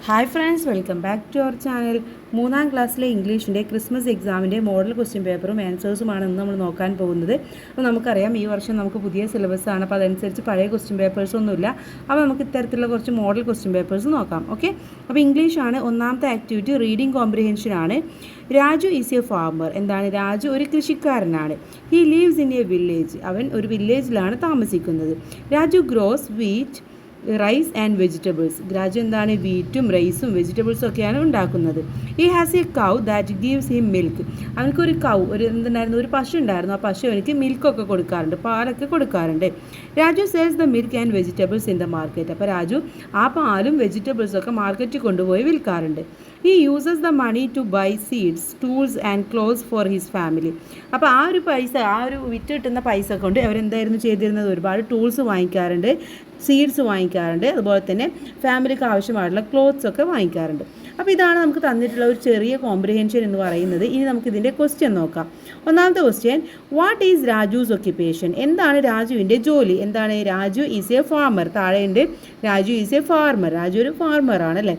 Hi friends, welcome back to our channel. 3ാം ക്ലാസ്സിലെ ഇംഗ്ലീഷിൻ്റെ ക്രിസ്മസ് എക്സാമിൻ്റെ മോഡൽ ക്വസ്റ്റ്യൻ പേപ്പറും ആൻസേഴ്സുമാണ് ഇന്ന് നമ്മൾ നോക്കാൻ പോകുന്നത്. അപ്പോൾ നമുക്കറിയാം ഈ വർഷം നമുക്ക് പുതിയ സിലബസാണ്, അപ്പോൾ അതനുസരിച്ച് പഴയ ക്വസ്റ്റ്യൻ പേപ്പേഴ്സൊന്നുമില്ല. അപ്പോൾ നമുക്ക് ഇത്തരത്തിലുള്ള കുറച്ച് മോഡൽ ക്വസ്റ്റ്യൻ പേപ്പേഴ്സ് നോക്കാം. ഓക്കെ, അപ്പോൾ ഇംഗ്ലീഷാണ്. ഒന്നാമത്തെ ആക്ടിവിറ്റി റീഡിംഗ് കോംപ്രിഹെൻഷനാണ്. Raju is a farmer. എന്താണ്? രാജു ഒരു കൃഷിക്കാരനാണ്. He lives in a village. അവൻ ഒരു വില്ലേജിലാണ് താമസിക്കുന്നത്. Raju grows wheat, rice and vegetables. Raju എന്താണ്? വീറ്റും റൈസും വെജിറ്റബിൾസും ഒക്കെയാണ് ഉണ്ടാക്കുന്നത്. He has a cow that gives him milk. അവനക്കൊരു കൗ, എന്തുണ്ടായിരുന്നു? ഒരു പശു ഉണ്ടായിരുന്നു. ആ പശു അവനക്ക് മിൽക്കൊക്കെ കൊടുക്കാറുണ്ട്, പാലൊക്കെ കൊടുക്കാറുണ്ട്. Raju sells the milk and vegetables in the market. അപ്പോൾ രാജു ആ പാലും വെജിറ്റബിൾസും ഒക്കെ മാർക്കറ്റിൽ കൊണ്ടുപോയി വിൽക്കാറുണ്ട്. He uses the money to buy seeds, tools and clothes for his family. അപ്പോൾ ആ ഒരു പൈസ, ആ ഒരു വിറ്റ് കിട്ടുന്ന പൈസ കൊണ്ട് അവരെന്തായിരുന്നു ചെയ്തിരുന്നത്? ഒരുപാട് ടൂൾസ് വാങ്ങിക്കാറുണ്ട്, സീഡ്സ് വാങ്ങിക്കാറുണ്ട്, അതുപോലെ തന്നെ ഫാമിലിക്ക് ആവശ്യമായിട്ടുള്ള ക്ലോത്ത്സ് ഒക്കെ വാങ്ങിക്കാറുണ്ട്. അപ്പോൾ ഇതാണ് നമുക്ക് തന്നിട്ടുള്ള ഒരു ചെറിയ കോംപ്രിഹെൻഷൻ എന്ന് പറയുന്നത്. ഇനി നമുക്കിതിൻ്റെ ക്വസ്റ്റ്യൻ നോക്കാം. ഒന്നാമത്തെ question, what is Raju's occupation? എന്താണ് രാജുവിൻ്റെ ജോലി? എന്താണ്? Raju is a farmer. താഴെയുണ്ട് Raju is a farmer. Raju ഒരു ഫാർമറാണ് അല്ലേ.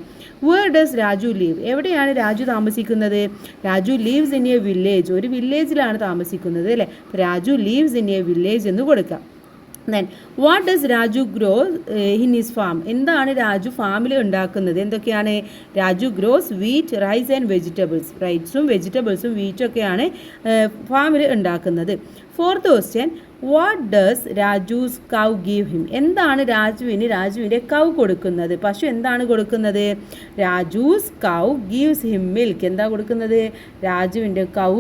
Where does Raju live? എവിടെയാണ് രാജു താമസിക്കുന്നത്? Raju lives in a village. ഒരു വില്ലേജിലാണ് താമസിക്കുന്നത് അല്ലേ. Raju lives in a village എന്ന് കൊടുക്കാം. Then what does Raju grow in his farm? എന്താണ് രാജു ഫാമിൽ ഉണ്ടാക്കുന്നത്? എന്തൊക്കെയാണ്? Raju grows wheat, rice and vegetables. റൈസും വെജിറ്റബിൾസും വീറ്റും ഒക്കെയാണ് ഫാമിൽ ഉണ്ടാക്കുന്നത്. Fourth question, what does Raju's cow give him? എന്താണ് രാജുവിൻ്റെ കൗ കൊടുക്കുന്നത്? പശു എന്താണ് കൊടുക്കുന്നത്? Raju's cow gives him milk. എന്താ കൊടുക്കുന്നത്? രാജുവിൻ്റെ കൗ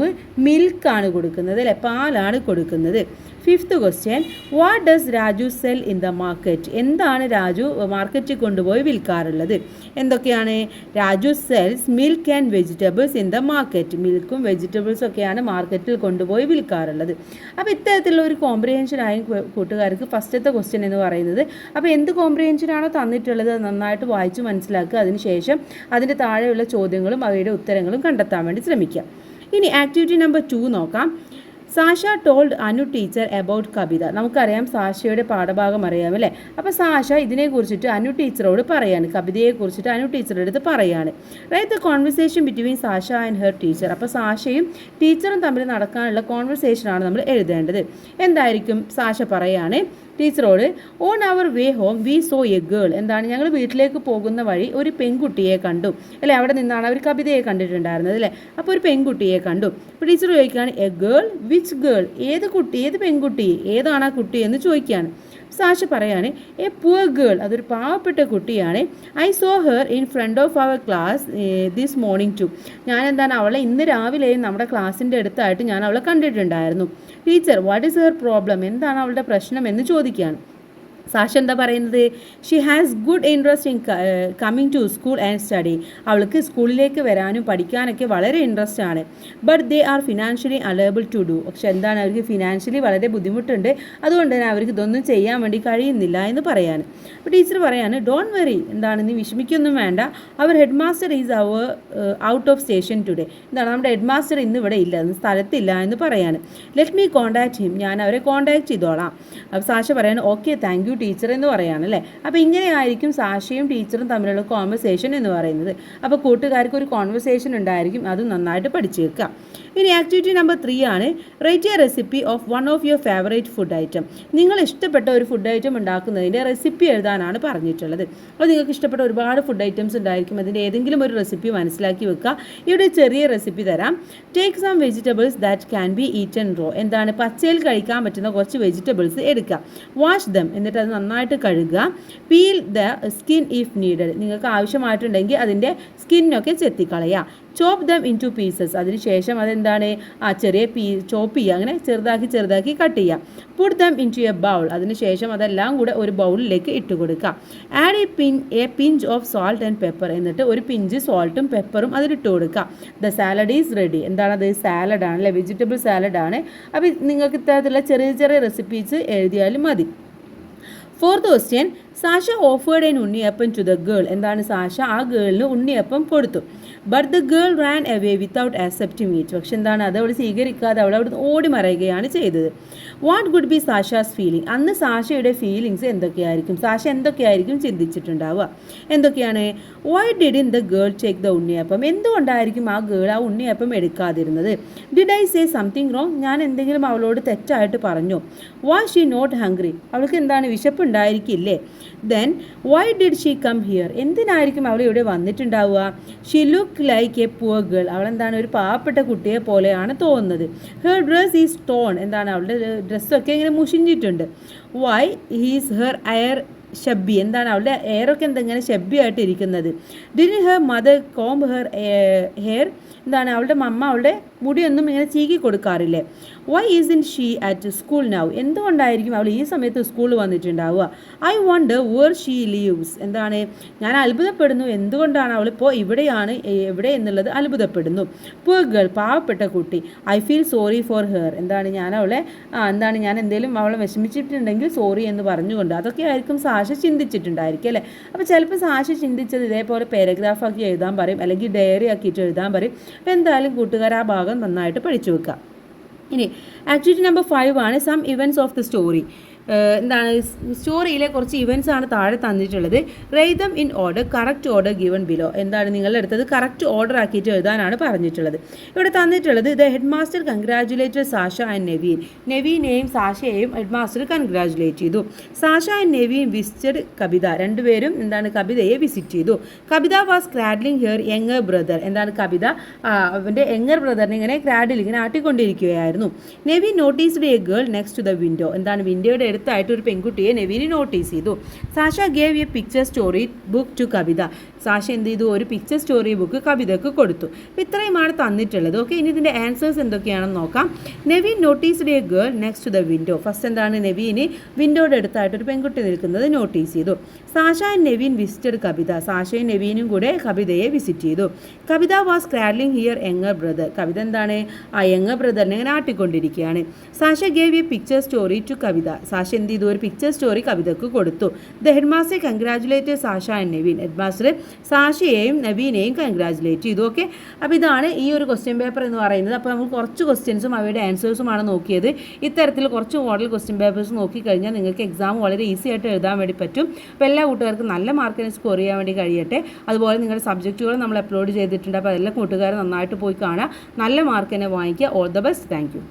മിൽക്കാണ് കൊടുക്കുന്നത് അല്ലേ, പാലാണ് കൊടുക്കുന്നത്. Fifth question, what does Raju sell in the market? എന്താണ് രാജു മാർക്കറ്റിൽ കൊണ്ടുപോയി വിൽക്കാറുള്ളത്? എന്തൊക്കെയാണ്? Raju sells milk and vegetables in the market. മിൽക്കും വെജിറ്റബിൾസും ഒക്കെയാണ് മാർക്കറ്റിൽ കൊണ്ടുപോയി വിൽക്കാറുള്ളത്. അപ്പോൾ ഇത്തരത്തിലുള്ള ഒരു കോംപ്രിഹെൻഷനായും കൂട്ടുകാർക്ക് ഫസ്റ്റത്തെ ക്വസ്റ്റ്യൻ എന്ന് പറയുന്നത്. അപ്പോൾ എന്ത് കോംപ്രിഹെൻഷനാണോ തന്നിട്ടുള്ളത് നന്നായിട്ട് വായിച്ച് മനസ്സിലാക്കുക. അതിനുശേഷം അതിൻ്റെ താഴെയുള്ള ചോദ്യങ്ങളും അവയുടെ ഉത്തരങ്ങളും കണ്ടെത്താൻ വേണ്ടി ശ്രമിക്കുക. ഇനി ആക്ടിവിറ്റി നമ്പർ 2 നോക്കാം. Sasha told Anu teacher about Kavitha. നമുക്കറിയാം സാഷയുടെ പാഠഭാഗം അറിയാമല്ലേ. അപ്പോൾ സാഷ ഇതിനെക്കുറിച്ചിട്ട് അനു ടീച്ചറോട് പറയാണ്, കവിതയെക്കുറിച്ചിട്ട് അനു ടീച്ചറുടെ അടുത്ത് പറയാണ്. Write the conversation between Sasha and her teacher. അപ്പോൾ സാഷയും ടീച്ചറും തമ്മിൽ നടക്കാനുള്ള കോൺവെർസേഷനാണ് നമ്മൾ എഴുതേണ്ടത്. എന്തായിരിക്കും? സാഷ പറയാണ് ടീച്ചറോട്, on our way home we saw a girl. എന്താണ്? ഞങ്ങൾ വീട്ടിലേക്ക് പോകുന്ന വഴി ഒരു പെൺകുട്ടിയെ കണ്ടു അല്ലേ. അവിടെ നിന്നാണ് അവർ കവിതയെ കണ്ടിട്ടുണ്ടായിരുന്നത് അല്ലേ. അപ്പോൾ ഒരു പെൺകുട്ടിയെ കണ്ടു. അപ്പോൾ ടീച്ചർ ചോദിക്കുകയാണ്, എ ഗേൾ? Which girl? ഏത് കുട്ടി? ഏത് പെൺകുട്ടി? ഏതാണ് ആ കുട്ടി എന്ന് ചോദിക്കുകയാണ്. സാഷ പറയാണ്, എ പുവർ ഗേൾ. അതൊരു പാവപ്പെട്ട കുട്ടിയാണ്. I saw her in front of our class this morning too. ഞാൻ എന്താണ് അവളെ ഇന്ന് രാവിലെയും നമ്മുടെ ക്ലാസ്സിൻ്റെ അടുത്തായിട്ട് ഞാൻ അവളെ കണ്ടിട്ടുണ്ടായിരുന്നു. Teacher, what is her problem? എന്താണ് അവളുടെ പ്രശ്നം എന്ന് ചോദിക്കുകയാണ്. സാഷ എന്താ പറയുന്നത്? She has good interest in coming to school and study. അവൾക്ക് സ്കൂളിലേക്ക് വരാനും പഠിക്കാനൊക്കെ വളരെ ഇൻട്രസ്റ്റ് ആണ്. But they are financially unable to do. പക്ഷെ എന്താണ്? അവർക്ക് ഫിനാൻഷ്യലി വളരെ ബുദ്ധിമുട്ടുണ്ട്, അതുകൊണ്ട് തന്നെ അവർക്ക് ഇതൊന്നും ചെയ്യാൻ വേണ്ടി കഴിയുന്നില്ല എന്ന് പറയാൻ. അപ്പോൾ ടീച്ചർ പറയാണ്, ഡോണ്ട് വെറി. എന്താണ്? നീ വിഷമിക്കൊന്നും വേണ്ട. Our head master is our out of station today. എന്താണ്? നമ്മുടെ ഹെഡ് മാസ്റ്റർ ഇന്ന് ഇവിടെ ഇല്ല, സ്ഥലത്തില്ല എന്ന് പറയാണ്. Let me contact him. ഞാൻ അവരെ കോൺടാക്ട് ചെയ്തോളാം. അപ്പോൾ സാഷ പറയാണ്, ഓക്കെ താങ്ക് യു ടീച്ചർ എന്ന് പറയാണ് അല്ലേ. അപ്പോൾ ഇങ്ങനെയായിരിക്കും സാഷയും ടീച്ചറും തമ്മിലുള്ള കോൺവെർസേഷൻ എന്ന് പറയുന്നത്. അപ്പോൾ കൂട്ടുകാർക്ക് ഒരു കോൺവെർസേഷൻ ഉണ്ടായിരിക്കും, അത് നന്നായിട്ട് പഠിച്ചു വെക്കുക. ഇനി ആക്ടിവിറ്റി നമ്പർ 3 ആണ്. Write a recipe of one of your favourite food item. നിങ്ങൾ ഇഷ്ടപ്പെട്ട ഒരു ഫുഡ് ഐറ്റം ഉണ്ടാക്കുന്നതിൻ്റെ റെസിപ്പി എഴുതാനാണ് പറഞ്ഞിട്ടുള്ളത്. അപ്പോൾ നിങ്ങൾക്ക് ഇഷ്ടപ്പെട്ട ഒരുപാട് ഫുഡ് ഐറ്റംസ് ഉണ്ടായിരിക്കും, അതിൻ്റെ ഏതെങ്കിലും ഒരു റെസിപ്പി മനസ്സിലാക്കി വെക്കുക. ഇവിടെ ചെറിയ റെസിപ്പി തരാം. Take some vegetables that can be eaten raw. എന്താണ്? പച്ചയിൽ കഴിക്കാൻ പറ്റുന്ന കുറച്ച് വെജിറ്റബിൾസ് എടുക്കുക. വാഷ് ദം, എന്നിട്ട് അത് നന്നായിട്ട് കഴുകുക. Peel the skin if needed. നിങ്ങൾക്ക് ആവശ്യമായിട്ടുണ്ടെങ്കിൽ അതിൻ്റെ സ്കിന്നൊക്കെ ചെത്തിക്കളയുക. ചോപ്പ് ദം ഇൻ ടു പീസസ്. അതിനുശേഷം അതെന്താണ്? ആ ചെറിയ ചോപ്പ് ചെയ്യുക, അങ്ങനെ ചെറുതാക്കി കട്ട് ചെയ്യുക. Put them into a bowl. അതിനുശേഷം അതെല്ലാം കൂടെ ഒരു ബൗളിലേക്ക് ഇട്ട് കൊടുക്കുക. Add a pinch of salt and pepper. എന്നിട്ട് ഒരു പിഞ്ച് സോൾട്ടും പെപ്പറും അതിലിട്ട് കൊടുക്കുക. The salad is ready. എന്താണത്? സാലഡാണ് അല്ലേ, വെജിറ്റബിൾ സാലഡാണ്. അപ്പോൾ നിങ്ങൾക്ക് ഇത്തരത്തിലുള്ള ചെറിയ ചെറിയ റെസിപ്പീസ് എഴുതിയാലും മതി. Fourth question, Sasha offered an unniyappam to the girl. എന്താണ്? സാഷ ആ ഗേളിന് ഉണ്ണിയപ്പം കൊടുത്തു. But the girl ran away without accepting it. പക്ഷെ എന്താണ്? അത് അവൾ സ്വീകരിക്കാതെ അവൾ അവിടെ ഓടി മറയുകയാണ് ചെയ്തത്. What could be Sasha's feeling? അന്ന് സാഷയുടെ ഫീലിങ്സ് എന്തൊക്കെയായിരിക്കും? സാഷ എന്തൊക്കെയായിരിക്കും ചിന്തിച്ചിട്ടുണ്ടാവുക? എന്തൊക്കെയാണ്? Why didn't the girl check the unniyappam? എന്തുകൊണ്ടായിരിക്കും ആ ഗേൾ ആ ഉണ്ണിയപ്പം എടുക്കാതിരുന്നത്? Did I say something wrong? ഞാൻ എന്തെങ്കിലും അവളോട് തെറ്റായിട്ട് പറഞ്ഞു? Was she not hungry? അവൾക്ക് എന്താണ് വിശപ്പ് ഉണ്ടായിരിക്കില്ലേ? Then why did she come here? എന്തിനായിരിക്കും അവൾ ഇവിടെ വന്നിട്ടുണ്ടാവുക? She look like a poor girl. അവളെന്താണ് ഒരു പാവപ്പെട്ട കുട്ടിയെ പോലെയാണ് തോന്നുന്നത്. Her dress is torn. എന്താണ് അവളുടെ ഡ്രസ്സൊക്കെ ഇങ്ങനെ മുഷിഞ്ഞിട്ടുണ്ട്. Why is her hair shabby? എന്താണ് അവളുടെ എയറൊക്കെ എന്തെങ്ങനെ ഷബ്ബിയായിട്ട് ഇരിക്കുന്നത്? Did her mother comb her hair? എന്താണ് അവളുടെ മമ്മ അവളുടെ മുടിയൊന്നും ഇങ്ങനെ ചീകി കൊടുക്കാറില്ലേ? Why is in she at school now? എന്തുകൊണ്ടായിരിക്കും അവൾ ഈ സമയത്ത് സ്കൂളിൽ വന്നിട്ടുണ്ടാവുക? I wonder where she lives. എന്താണ് ഞാൻ അത്ഭുതപ്പെടുന്നു, എന്തുകൊണ്ടാണ് അവളിപ്പോൾ ഇവിടെയാണ് എവിടെ എന്നുള്ളത് അത്ഭുതപ്പെടുന്നു. പുവർ ഗേൾ, പാവപ്പെട്ട കുട്ടി. I feel sorry for her. എന്താണ് ഞാൻ അവളെ എന്താണ് ഞാൻ എന്തെങ്കിലും അവളെ വിഷമിച്ചിട്ടുണ്ടെങ്കിൽ സോറി എന്ന് പറഞ്ഞുകൊണ്ട് അതൊക്കെ ആയിരിക്കും സാഷ ചിന്തിച്ചിട്ടുണ്ടായിരിക്കും അല്ലേ? അപ്പോൾ ചിലപ്പോൾ സാഷ ചിന്തിച്ചത് ഇതേപോലെ പാരഗ്രാഫാക്കി എഴുതാൻ പറയും, അല്ലെങ്കിൽ ഡയറി ആക്കിയിട്ട് എഴുതാൻ പറയും. അപ്പോൾ എന്തായാലും കൂട്ടുകാർ ആ ഭാഗം നന്നായിട്ട് പഠിച്ചു വെക്കുക. ഇനി ആക്ടിവിറ്റി നമ്പർ 5 ആണ് some events of the story. എന്താണ് സ്റ്റോറിയിലെ കുറച്ച് ഇവൻറ്റ്സ് ആണ് താഴെ തന്നിട്ടുള്ളത്. Write them in order, correct order given below. എന്താണ് നിങ്ങളുടെ അടുത്തത് കറക്റ്റ് ഓർഡർ ആക്കിയിട്ട് എഴുതാനാണ് പറഞ്ഞിട്ടുള്ളത്. ഇവിടെ തന്നിട്ടുള്ളത് the head master congratulated Sasha and Naveen. നെവീനെയും സാഷയെയും ഹെഡ് മാസ്റ്റർ കൺഗ്രാജുലേറ്റ് ചെയ്തു. Sasha and Naveen visited Kavitha. രണ്ടുപേരും എന്താണ് കവിതയെ വിസിറ്റ് ചെയ്തു. Kavitha was cradling her younger brother. എന്താണ് കവിത അവൻ്റെ യങ്ങർ ബ്രദറിനെ ഇങ്ങനെ ക്രാഡിൽ ഇങ്ങനെ ആട്ടിക്കൊണ്ടിരിക്കുകയായിരുന്നു. Naveen noticed a girl next to the window. എന്താണ് വിൻഡോയുടെ അടുത്തായിട്ട് ഒരു പെൺകുട്ടിയെ നെവീന് നോട്ടീസ് ചെയ്തു. Sasha gave a picture story book to Kavitha. Sasha എന്ത് ചെയ്തു? ഒരു പിക്ചർ സ്റ്റോറി ബുക്ക് കവിതയ്ക്ക് കൊടുത്തു. അപ്പോൾ ഇത്രയുമാണ് തന്നിട്ടുള്ളത്. ഓക്കെ, ഇനി ഇതിൻ്റെ ആൻസേഴ്സ് എന്തൊക്കെയാണെന്ന് നോക്കാം. Naveen noticed a girl next to the window. First എന്താണ് നെവീന് വിൻഡോയുടെ അടുത്തായിട്ട് ഒരു പെൺകുട്ടി നിൽക്കുന്നത് നോട്ടീസ് ചെയ്തു. Sasha and Naveen visited Kavitha. സാഷയും നെവീനും കൂടെ കവിതയെ വിസിറ്റ് ചെയ്തു. Kavitha was cradling her younger brother. Kavitha എന്താണ് ആ യങ്ങർ ബ്രദറിനെ ഇങ്ങനെ ആട്ടിക്കൊണ്ടിരിക്കുകയാണ്. Sasha gave a picture story to Kavitha. Sasha എന്ത് ചെയ്തു? ഒരു പിക്ചർ സ്റ്റോറി കവിതയ്ക്ക് കൊടുത്തു. The head master congratulated Sasha and Naveen. Head master സാഷയെയും നവീനെയും congratulate ചെയ്തു. ഓക്കെ, അപ്പോൾ ഇതാണ് ഈ ഒരു ക്വസ്റ്റ്യൻ പേപ്പർ എന്ന് പറയുന്നത്. അപ്പോൾ നമ്മൾ കുറച്ച് ക്വസ്റ്റ്യൻസും അവയുടെ ആൻസേഴ്സുമാണ് നോക്കിയത്. ഇത്തരത്തിൽ കുറച്ച് മോഡൽ ക്വസ്റ്റ്യൻ പേപ്പേഴ്സ് നോക്കിക്കഴിഞ്ഞാൽ നിങ്ങൾക്ക് എക്സാം വളരെ ഈസി ആയിട്ട് എഴുതാൻ വേണ്ടി പറ്റും. അപ്പോൾ എല്ലാ കൂട്ടുകാർക്കും നല്ല മാർക്കിന് സ്കോർ ചെയ്യാൻ വേണ്ടി കഴിയട്ടെ. അതുപോലെ നിങ്ങളുടെ സബ്ജക്റ്റുകൾ നമ്മൾ അപ്ലോഡ് ചെയ്തിട്ടുണ്ട്. അപ്പോൾ എല്ലാ കൂട്ടുകാരും നന്നായിട്ട് പോയി കാണുക, നല്ല മാർക്ക് തന്നെ വാങ്ങിക്കുക. All the best. Thank you.